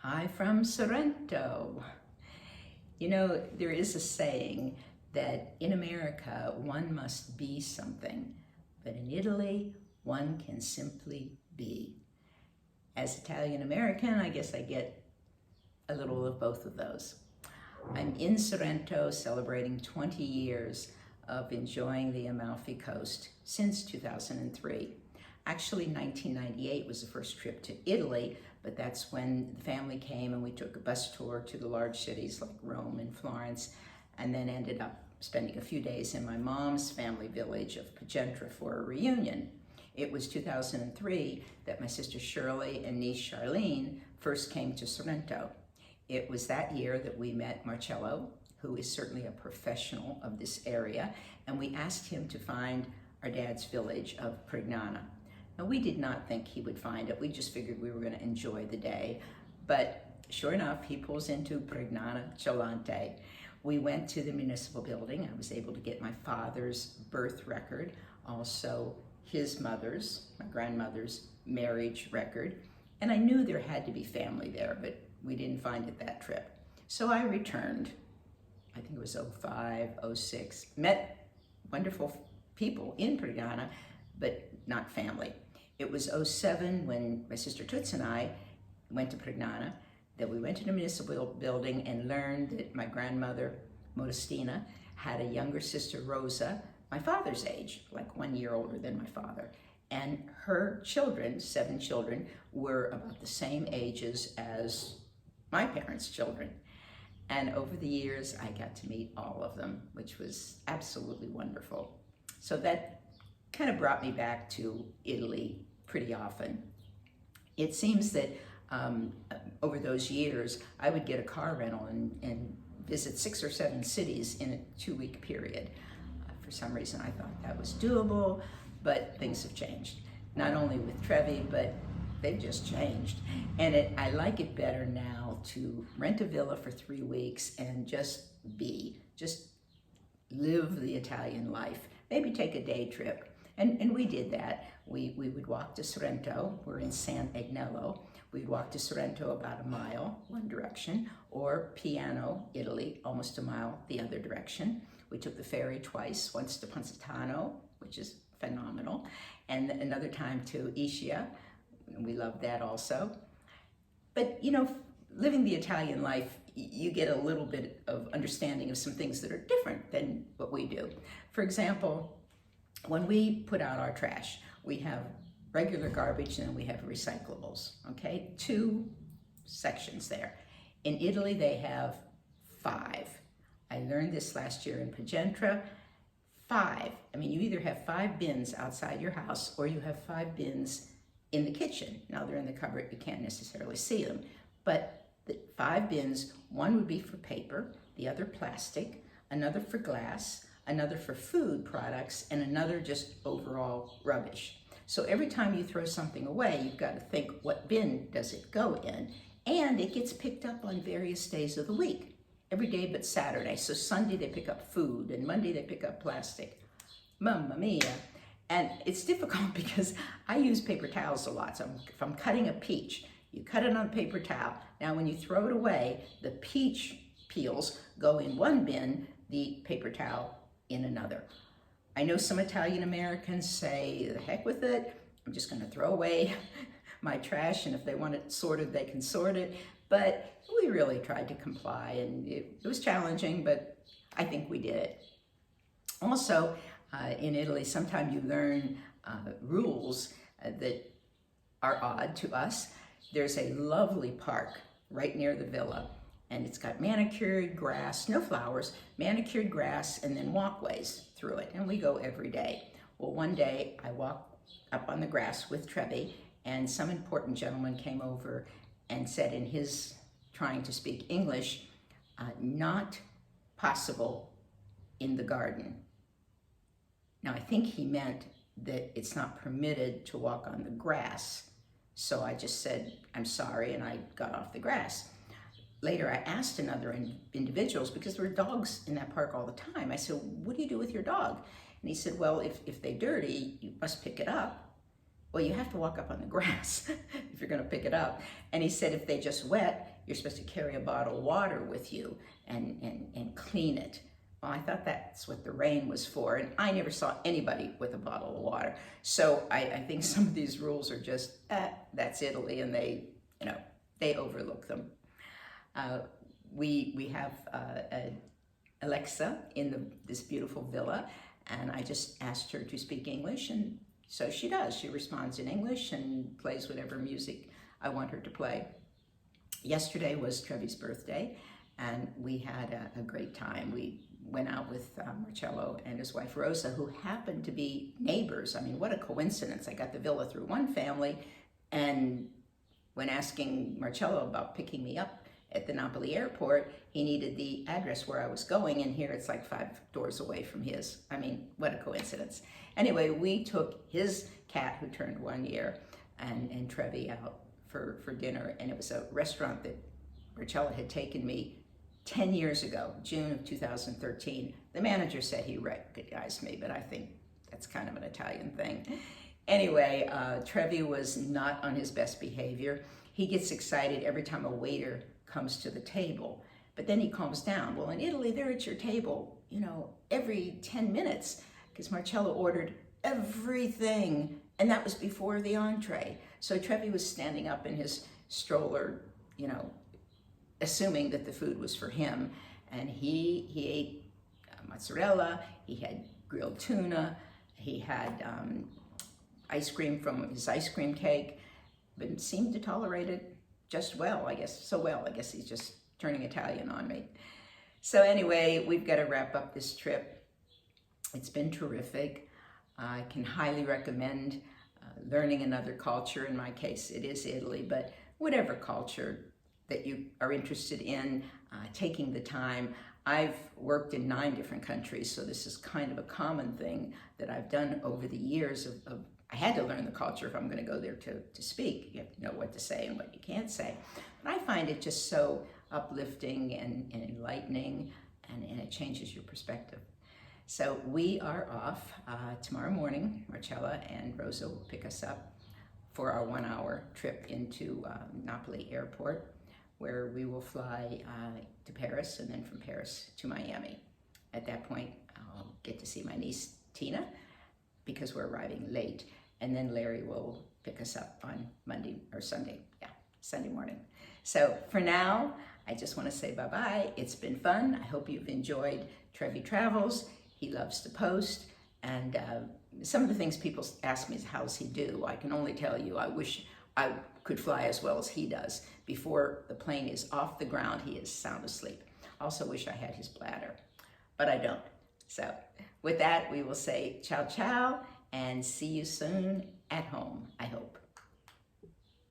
Hi from Sorrento. You know, there is a saying that in America, one must be something, but in Italy, one can simply be. As Italian American, I guess I get a little of both of those. I'm in Sorrento celebrating 20 years of enjoying the Amalfi Coast since 2003. Actually, 1998 was the first trip to Italy, but that's when the family came and we took a bus tour to the large cities like Rome and Florence, and then ended up spending a few days in my mom's family village of Pagentra for a reunion. It was 2003 that my sister Shirley and niece Charlene first came to Sorrento. It was that year that we met Marcello, who is certainly a professional of this area, and we asked him to find our dad's village of Prignana. Now, we did not think he would find it. We just figured we were going to enjoy the day. But sure enough, he pulls into Prignana Cellante. We went to the municipal building. I was able to get my father's birth record, also his mother's, my grandmother's marriage record. And I knew there had to be family there, but we didn't find it that trip. So I returned. I think it was 05, 06. Met wonderful people in Prignana, but not family. It was 07 when my sister Toots and I went to Prignana, that we went to the municipal building and learned that my grandmother, Modestina, had a younger sister, Rosa, my father's age, like 1 year older than my father. And her children, 7 children, were about the same ages as my parents' children. And over the years, I got to meet all of them, which was absolutely wonderful. So that kind of brought me back to Italy pretty often. It seems that over those years, I would get a car rental and visit 6 or 7 cities in a 2-week period. For some reason, I thought that was doable, but things have changed. Not only with Trevi, but they've just changed. And I like it better now to rent a villa for 3 weeks and just live the Italian life. Maybe take a day trip. And we did that. We would walk to Sorrento. We're in San Agnello. We'd walk to Sorrento about a mile, one direction, or Piano, Italy, almost a mile the other direction. We took the ferry twice, once to Positano, which is phenomenal, and another time to Ischia. We loved that also. But, you know, living the Italian life, you get a little bit of understanding of some things that are different than what we do. For example, when we put out our trash, we have regular garbage and then we have recyclables, okay? 2 sections there. In Italy, they have 5. I learned this last year in Pagentra. 5. I mean, you either have 5 bins outside your house or you have 5 bins in the kitchen. Now they're in the cupboard, you can't necessarily see them, but the 5 bins, one would be for paper, the other plastic, another for glass, another for food products, and another just overall rubbish. So every time you throw something away, you've got to think, what bin does it go in? And it gets picked up on various days of the week, every day but Saturday. So Sunday they pick up food, and Monday they pick up plastic. Mamma mia. And it's difficult because I use paper towels a lot. So if I'm cutting a peach, you cut it on a paper towel. Now when you throw it away, the peach peels go in one bin, the paper towel in another. I know some Italian Americans say, the heck with it, I'm just gonna throw away my trash, and if they want it sorted, they can sort it. But we really tried to comply, and it was challenging, but I think we did it. Also, in Italy, sometimes you learn rules that are odd to us. There's a lovely park right near the villa, and it's got manicured grass, no flowers, manicured grass, and then walkways through it, and we go every day. Well, one day I walked up on the grass with Trevi, and some important gentleman came over and said in his trying to speak English, not possible in the garden. Now, I think he meant that it's not permitted to walk on the grass. So I just said, I'm sorry, and I got off the grass. Later, I asked another individuals, because there were dogs in that park all the time. I said, what do you do with your dog? And he said, well, if they're dirty, you must pick it up. Well, you have to walk up on the grass if you're gonna pick it up. And he said, if they just wet, you're supposed to carry a bottle of water with you and clean it. Well, I thought that's what the rain was for, and I never saw anybody with a bottle of water. So I think some of these rules are just, that's Italy, and they overlook them. We have Alexa in this beautiful villa, and I just asked her to speak English, and so she does. She responds in English and plays whatever music I want her to play. Yesterday was Trevi's birthday, and we had a great time. We went out with Marcello and his wife Rosa, who happened to be neighbors. I mean, what a coincidence. I got the villa through one family, and when asking Marcello about picking me up at the Napoli airport, he needed the address where I was going, and here it's like 5 doors away from his. I mean, what a coincidence. Anyway, we took his cat, who turned 1 year, and Trevi out for dinner, and it was a restaurant that Marcello had taken me 10 years ago, June of 2013. The manager said he recognized me, but I think that's kind of an Italian thing. Anyway, Trevi was not on his best behavior. He gets excited every time a waiter comes to the table, but then he calms down. Well, in Italy, they're at your table, every 10 minutes, because Marcello ordered everything, and that was before the entree. So Trevi was standing up in his stroller, assuming that the food was for him, and he ate mozzarella, he had grilled tuna, he had ice cream from his ice cream cake, but seemed to tolerate it just well, I guess. So well, I guess he's just turning Italian on me. So anyway, we've got to wrap up this trip. It's been terrific. I can highly recommend learning another culture. In my case, it is Italy, but whatever culture that you are interested in, taking the time. I've worked in 9 different countries, so this is kind of a common thing that I've done over the years of I had to learn the culture if I'm going to go there to speak. You have to know what to say and what you can't say. But I find it just so uplifting and enlightening, and it changes your perspective. So we are off tomorrow morning. Marcella and Rosa will pick us up for our 1-hour trip into Napoli Airport, where we will fly to Paris, and then from Paris to Miami. At that point, I'll get to see my niece, Tina, because we're arriving late. And then Larry will pick us up on Sunday morning. So for now, I just want to say bye-bye. It's been fun. I hope you've enjoyed Trevi Travels. He loves to post, and some of the things people ask me is, how's he do? I can only tell you, I wish I could fly as well as he does. Before the plane is off the ground, he is sound asleep. Also wish I had his bladder, but I don't. So with that, we will say ciao, ciao, and see you soon at home, I hope.